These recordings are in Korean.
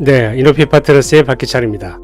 네, 이노피 파트너스의 박기찬입니다.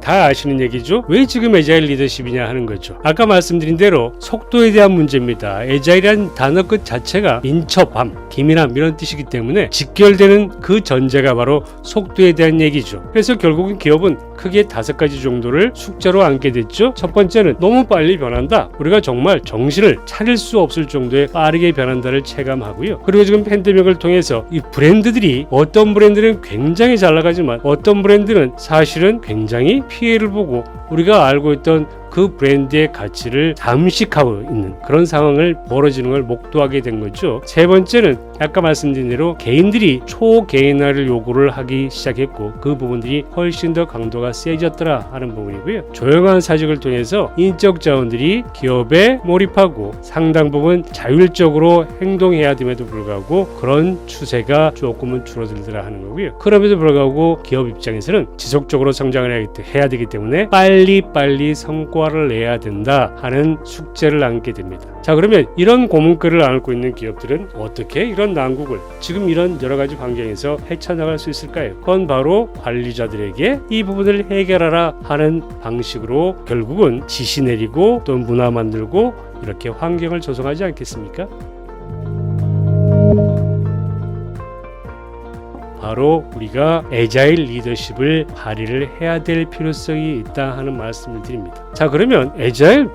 다 아시는 얘기죠? 왜 지금 에자일 리더십이냐 하는 거죠. 아까 말씀드린 대로 속도에 대한 문제입니다. 에자일이라는 단어 끝 자체가 민첩함, 기민함 이런 뜻이기 때문에 직결되는 그 전제가 바로 속도에 대한 얘기죠. 그래서 결국은 기업은 크게 5가지 정도를 숙제로 안게 됐죠. 첫 번째는 너무 빨리 변한다. 우리가 정말 정신을 차릴 수 없을 정도의 빠르게 변한다를 체감하고요. 그리고 지금 팬데믹을 통해서 이 브랜드들이 어떤 브랜드는 굉장히 잘 나가지만 어떤 브랜드는 사실은 굉장히 피해를 보고 우리가 알고 있던 그 브랜드의 가치를 잠식하고 있는 그런 상황을 벌어지는 걸 목도하게 된 거죠. 세 번째는 아까 말씀드린 대로 개인들이 초개인화를 요구를 하기 시작했고 그 부분들이 훨씬 더 강도가 세졌더라 하는 부분이고요. 조용한 사직을 통해서 인적 자원들이 기업에 몰입하고 상당 부분 자율적으로 행동해야 됨에도 불구하고 그런 추세가 조금은 줄어들더라 하는 거고요. 그럼에도 불구하고 기업 입장에서는 지속적으로 성장을 해야 되기 때문에 빨리 성과를 내야 된다 하는 숙제를 안게 됩니다. 자, 그러면 이런 고문글을 안고 있는 기업들은 어떻게 이런 난국을 지금 이런 여러 가지 환경에서 헤쳐나갈 수 있을까요? 그건 바로 관리자들에게 이 부분을 해결하라 하는 방식으로 결국은 지시 내리고 또 문화 만들고 이렇게 환경을 조성하지 않겠습니까? 바로 우리가 에자일 리더십을 발휘를 해야 될 필요성이 있다 하는 말씀을 드립니다. 자, 그러면 에자일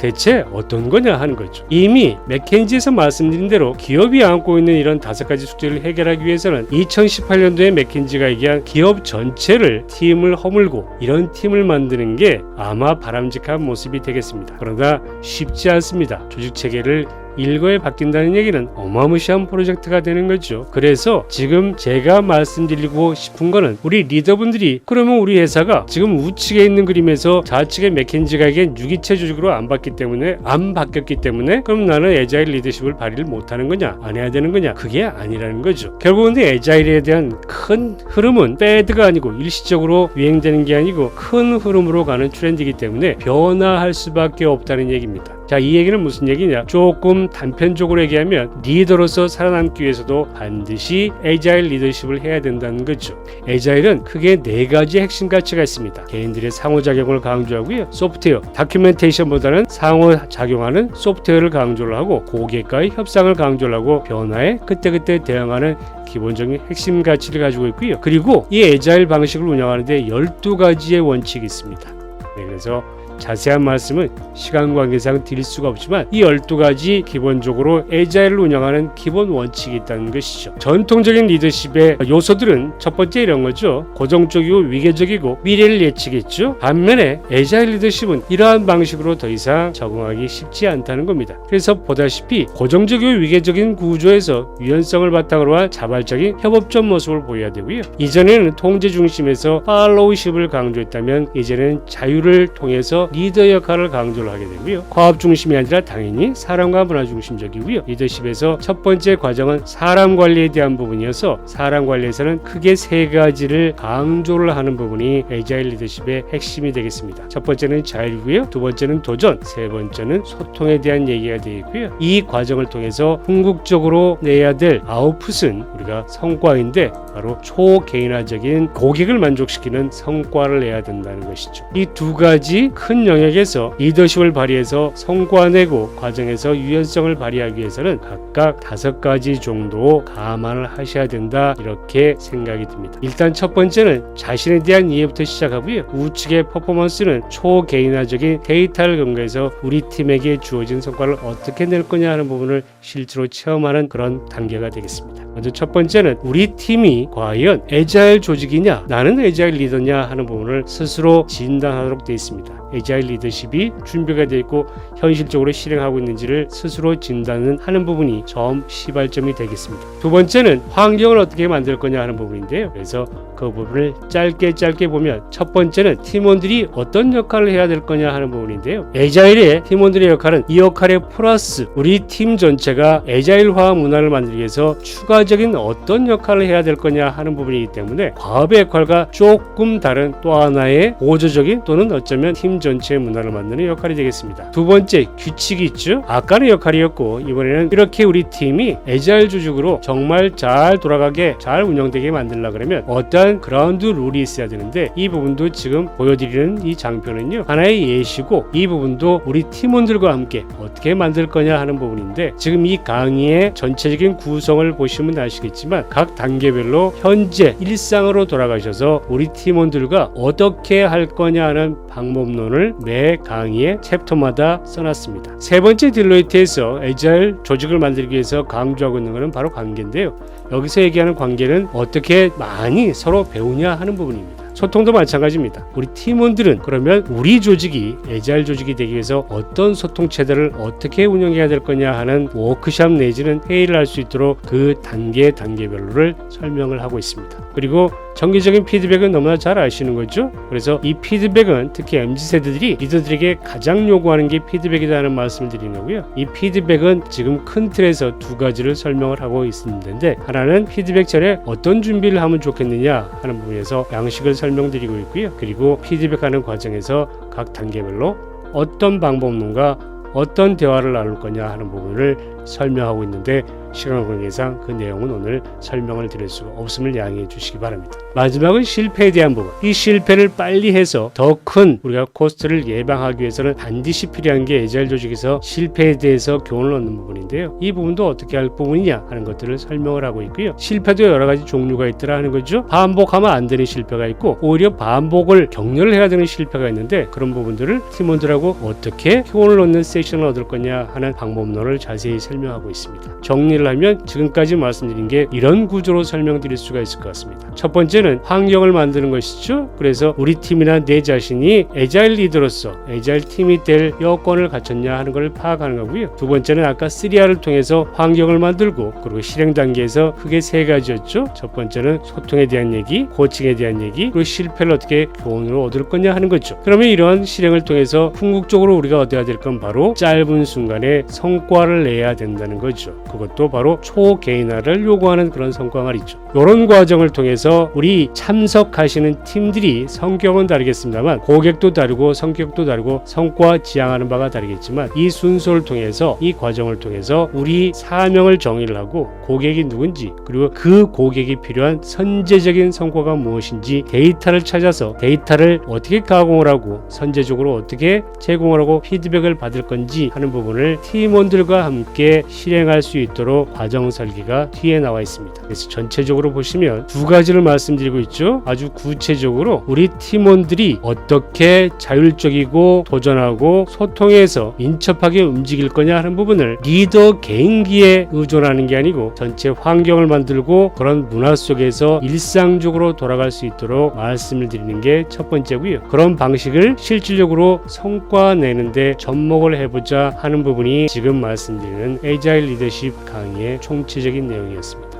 대체 어떤 거냐 하는 거죠. 이미 맥켄지에서 말씀드린 대로 기업이 안고 있는 이런 5가지 숙제를 해결하기 위해서는 2018년도에 맥켄지가 얘기한 기업 전체를 팀을 허물고 이런 팀을 만드는 게 아마 바람직한 모습이 되겠습니다. 그러나 쉽지 않습니다. 조직 체계를 일거에 바뀐다는 얘기는 어마무시한 프로젝트가 되는 거죠. 그래서 지금 제가 말씀드리고 싶은 거는 우리 리더분들이 그러면 우리 회사가 지금 우측에 있는 그림에서 좌측의 맥켄지가 이게 유기체 조직으로 안 바뀌었기 때문에 그럼 나는 에자일 리더십을 발휘를 못하는 거냐 안 해야 되는 거냐 그게 아니라는 거죠. 결국은 에자일에 대한 큰 흐름은 배드가 아니고 일시적으로 유행되는 게 아니고 큰 흐름으로 가는 트렌드이기 때문에 변화할 수밖에 없다는 얘기입니다. 자, 이 얘기는 무슨 얘기냐? 조금 단편적으로 얘기하면 리더로서 살아남기 위해서도 반드시 에자일 리더십을 해야 된다는 거죠. 에자일은 크게 4가지 핵심 가치가 있습니다. 개인들의 상호작용을 강조하고요. 소프트웨어, 다큐멘테이션보다는 상호작용하는 소프트웨어를 강조를 하고 고객과의 협상을 강조를 하고 변화에 그때그때 대응하는 기본적인 핵심 가치를 가지고 있고요. 그리고 이 에자일 방식을 운영하는데 12가지의 원칙이 있습니다. 네, 그래서 자세한 말씀은 시간 관계상 드릴 수가 없지만 이 12가지 기본적으로 에자일을 운영하는 기본 원칙이 있다는 것이죠. 전통적인 리더십의 요소들은 첫 번째 이런 거죠. 고정적이고 위계적이고 미래를 예측했죠. 반면에 에자일 리더십은 이러한 방식으로 더 이상 적응하기 쉽지 않다는 겁니다. 그래서 보다시피 고정적이고 위계적인 구조에서 유연성을 바탕으로 한 자발적인 협업적 모습을 보여야 되고요. 이전에는 통제 중심에서 팔로우십을 강조했다면 이제는 자유를 통해서 리더 역할을 강조를 하게 되고요. 과업 중심이 아니라 당연히 사람과 문화 중심적이고요. 리더십에서 첫 번째 과정은 사람 관리에 대한 부분이어서 사람 관리에서는 크게 3가지를 강조를 하는 부분이 에자일 리더십의 핵심이 되겠습니다. 첫 번째는 자율이고요. 두 번째는 도전, 세 번째는 소통에 대한 얘기가 되겠고요. 이 과정을 통해서 궁극적으로 내야 될 아웃풋은 우리가 성과인데 바로 초개인화적인 고객을 만족시키는 성과를 내야 된다는 것이죠. 이 2가지 큰 영역에서 리더십을 발휘해서 성과내고 과정에서 유연성을 발휘하기 위해서는 각각 5가지 정도 감안을 하셔야 된다 이렇게 생각이 듭니다. 일단 첫 번째는 자신에 대한 이해부터 시작하고요. 우측의 퍼포먼스는 초개인화적인 데이터를 근거해서 우리 팀에게 주어진 성과를 어떻게 낼 거냐 하는 부분을 실제로 체험하는 그런 단계가 되겠습니다. 먼저 첫 번째는 우리 팀이 과연 에자일 조직이냐 나는 에자일 리더냐 하는 부분을 스스로 진단하도록 되어 있습니다. 에자일 리더십이 준비가 되어 있고 현실적으로 실행하고 있는지를 스스로 진단하는 부분이 처음 시발점이 되겠습니다. 두 번째는 환경을 어떻게 만들 거냐 하는 부분인데요. 그래서 그 부분을 짧게 보면 첫 번째는 팀원들이 어떤 역할을 해야 될 거냐 하는 부분인데요. 에자일의 팀원들의 역할은 이 역할에 플러스 우리 팀 전체가 에자일화 문화를 만들기 위해서 추가적인 어떤 역할을 해야 될 거냐 하는 부분이기 때문에 과업의 역할과 조금 다른 또 하나의 보조적인 또는 어쩌면 팀 전체의 문화를 만드는 역할이 되겠습니다. 두 번째, 규칙이 있죠. 아까는 역할이었고 이번에는 이렇게 우리 팀이 에자일 조직으로 정말 잘 돌아가게 잘 운영되게 만들려고 그러면 어떠한 그라운드 룰이 있어야 되는데 이 부분도 지금 보여드리는 이 장표는요 하나의 예시고 이 부분도 우리 팀원들과 함께 어떻게 만들 거냐 하는 부분인데 지금 이 강의의 전체적인 구성을 보시면 아시겠지만 각 단계별로 현재 일상으로 돌아가셔서 우리 팀원들과 어떻게 할 거냐 하는 방법론을 매 강의의 챕터마다 써놨습니다. 세 번째 딜로이트에서 에자일 조직을 만들기 위해서 강조하고 있는 것은 바로 관계인데요. 여기서 얘기하는 관계는 어떻게 많이 서로 배우냐 하는 부분입니다. 소통도 마찬가지입니다. 우리 팀원들은 그러면 우리 조직이 에자일 조직이 되기 위해서 어떤 소통 체제를 어떻게 운영해야 될 거냐 하는 워크숍 내지는 회의를 할 수 있도록 그 단계별로를 설명을 하고 있습니다. 그리고 정기적인 피드백은 너무나 잘 아시는 거죠. 그래서 이 피드백은 특히 MZ세대들이 리더들에게 가장 요구하는 게 피드백이라는 말씀을 드리는 거고요. 이 피드백은 지금 큰 틀에서 두 가지를 설명을 하고 있는데 하나는 피드백 전에 어떤 준비를 하면 좋겠느냐 하는 부분에서 양식을 설명드리고 있고요. 그리고 피드백하는 과정에서 각 단계별로 어떤 방법론과 어떤 대화를 나눌 거냐 하는 부분을 설명하고 있는데 시간 관계상 그 내용은 오늘 설명을 드릴 수가 없음을 양해해 주시기 바랍니다. 마지막은 실패에 대한 부분. 이 실패를 빨리 해서 더 큰 우리가 코스트를 예방하기 위해서는 반드시 필요한 게 에자일 조직에서 실패에 대해서 교훈을 얻는 부분인데요. 이 부분도 어떻게 할 부분이냐 하는 것들을 설명을 하고 있고요. 실패도 여러 가지 종류가 있더라 하는 거죠. 반복하면 안 되는 실패가 있고 오히려 반복을 격려를 해야 되는 실패가 있는데 그런 부분들을 팀원들하고 어떻게 교훈을 얻는 세션을 얻을 거냐 하는 방법론을 자세히 설명하고 있습니다. 정리를 하면 지금까지 말씀드린 게 이런 구조로 설명드릴 수가 있을 것 같습니다. 첫 번째는 환경을 만드는 것이죠. 그래서 우리 팀이나 내 자신이 에자일 리더로서 에자일 팀이 될 여건을 갖췄냐 하는 걸 파악하는 거고요. 두 번째는 아까 3R을 통해서 환경을 만들고 그리고 실행 단계에서 크게 세 가지였죠. 첫 번째는 소통에 대한 얘기, 코칭에 대한 얘기, 그리고 실패를 어떻게 교훈으로 얻을 거냐 하는 거죠. 그러면 이런 실행을 통해서 궁극적으로 우리가 얻어야 될 건 바로 짧은 순간에 성과를 내야 된다는 거죠. 그것도 바로 초개인화를 요구하는 그런 성과 말이죠. 이런 과정을 통해서 우리 참석하시는 팀들이 성격은 다르겠습니다만 고객도 다르고 성격도 다르고 성과 지향하는 바가 다르겠지만 이 순서를 통해서 이 과정을 통해서 우리 사명을 정의를 하고 고객이 누군지 그리고 그 고객이 필요한 선제적인 성과가 무엇인지 데이터를 찾아서 데이터를 어떻게 가공을 하고 선제적으로 어떻게 제공을 하고 피드백을 받을 건지 하는 부분을 팀원들과 함께 실행할 수 있도록 과정 설계가 뒤에 나와 있습니다. 그래서 전체적으로 보시면 두 가지를 말씀드리고 있죠. 아주 구체적으로 우리 팀원들이 어떻게 자율적이고 도전하고 소통해서 민첩하게 움직일 거냐 하는 부분을 리더 개인기에 의존하는 게 아니고 전체 환경을 만들고 그런 문화 속에서 일상적으로 돌아갈 수 있도록 말씀을 드리는 게 첫 번째고요. 그런 방식을 실질적으로 성과 내는데 접목을 해보자 하는 부분이 지금 말씀드리는 에자일 리더십 강의의 총체적인 내용이었습니다.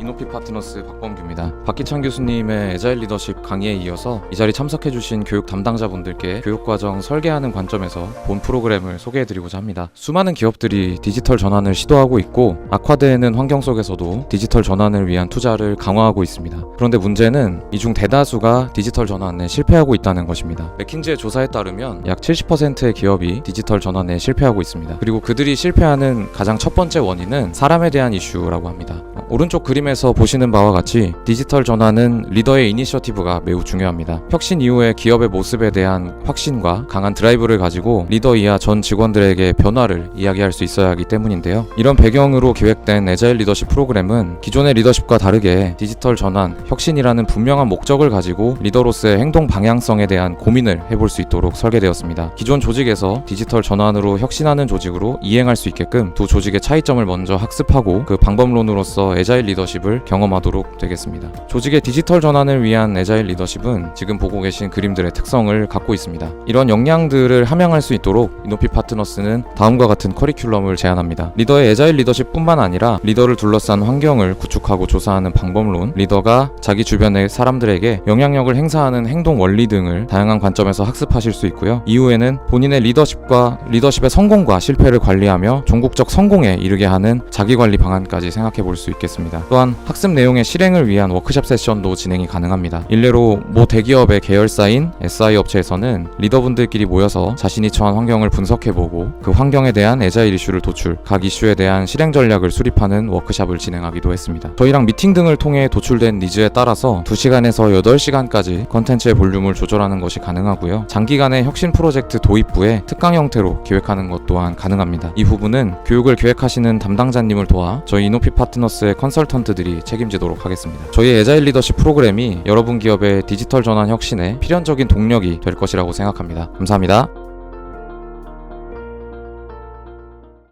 이노피 파트너스 박범규입니다. 박기찬 교수님의 에자일 리더십 강의에 이어서 이 자리 참석해주신 교육 담당자분들께 교육과정 설계하는 관점에서 본 프로그램을 소개해드리고자 합니다. 수많은 기업들이 디지털 전환을 시도하고 있고 악화되는 환경 속에서도 디지털 전환을 위한 투자를 강화하고 있습니다. 그런데 문제는 이 중 대다수가 디지털 전환에 실패하고 있다는 것입니다. 맥킨지의 조사에 따르면 약 70%의 기업이 디지털 전환에 실패하고 있습니다. 그리고 그들이 실패하는 가장 첫 번째 원인은 사람에 대한 이슈라고 합니다. 오른쪽 그림에서 보시는 바와 같이 디지털 전환은 리더의 이니셔티브가 매우 중요합니다. 혁신 이후의 기업의 모습에 대한 확신과 강한 드라이브를 가지고 리더 이하 전 직원들에게 변화를 이야기할 수 있어야 하기 때문인데요. 이런 배경으로 기획된 에자일 리더십 프로그램은 기존의 리더십과 다르게 디지털 전환, 혁신이라는 분명한 목적을 가지고 리더로서의 행동 방향성에 대한 고민을 해볼 수 있도록 설계되었습니다. 기존 조직에서 디지털 전환으로 혁신하는 조직으로 이행할 수 있게끔 두 조직의 차이점을 먼저 학습하고 그 방법론으로서 현장에서 에자일 리더십을 경험하도록 되겠습니다. 조직의 디지털 전환을 위한 에자일 리더십은 지금 보고 계신 그림들의 특성을 갖고 있습니다. 이런 역량들을 함양할 수 있도록 이노피 파트너스는 다음과 같은 커리큘럼을 제안합니다. 리더의 에자일 리더십뿐만 아니라 리더를 둘러싼 환경을 구축하고 조사하는 방법론, 리더가 자기 주변의 사람들에게 영향력을 행사하는 행동 원리 등을 다양한 관점에서 학습하실 수 있고요. 이후에는 본인의 리더십의 성공과 실패를 관리하며 종국적 성공에 이르게 하는 자기관리 방안까지 생각해 볼 수 있겠습니다. 또한 학습 내용의 실행을 위한 워크숍 세션도 진행이 가능합니다. 일례로 모 대기업의 계열사인 SI 업체에서는 리더분들끼리 모여서 자신이 처한 환경을 분석해보고 그 환경에 대한 에자일 이슈를 도출, 각 이슈에 대한 실행 전략을 수립하는 워크숍을 진행하기도 했습니다. 저희랑 미팅 등을 통해 도출된 니즈에 따라서 2시간에서 8시간까지 컨텐츠의 볼륨을 조절하는 것이 가능하고요. 장기간의 혁신 프로젝트 도입부에 특강 형태로 기획하는 것 또한 가능합니다. 이 부분은 교육을 계획하시는 담당자님을 도와 저희 이노피 파트너스의 컨설턴트들이 책임지도록 하겠습니다. 저희의 에자일 리더십 프로그램이 여러분 기업의 디지털 전환 혁신에 필연적인 동력이 될 것이라고 생각합니다. 감사합니다.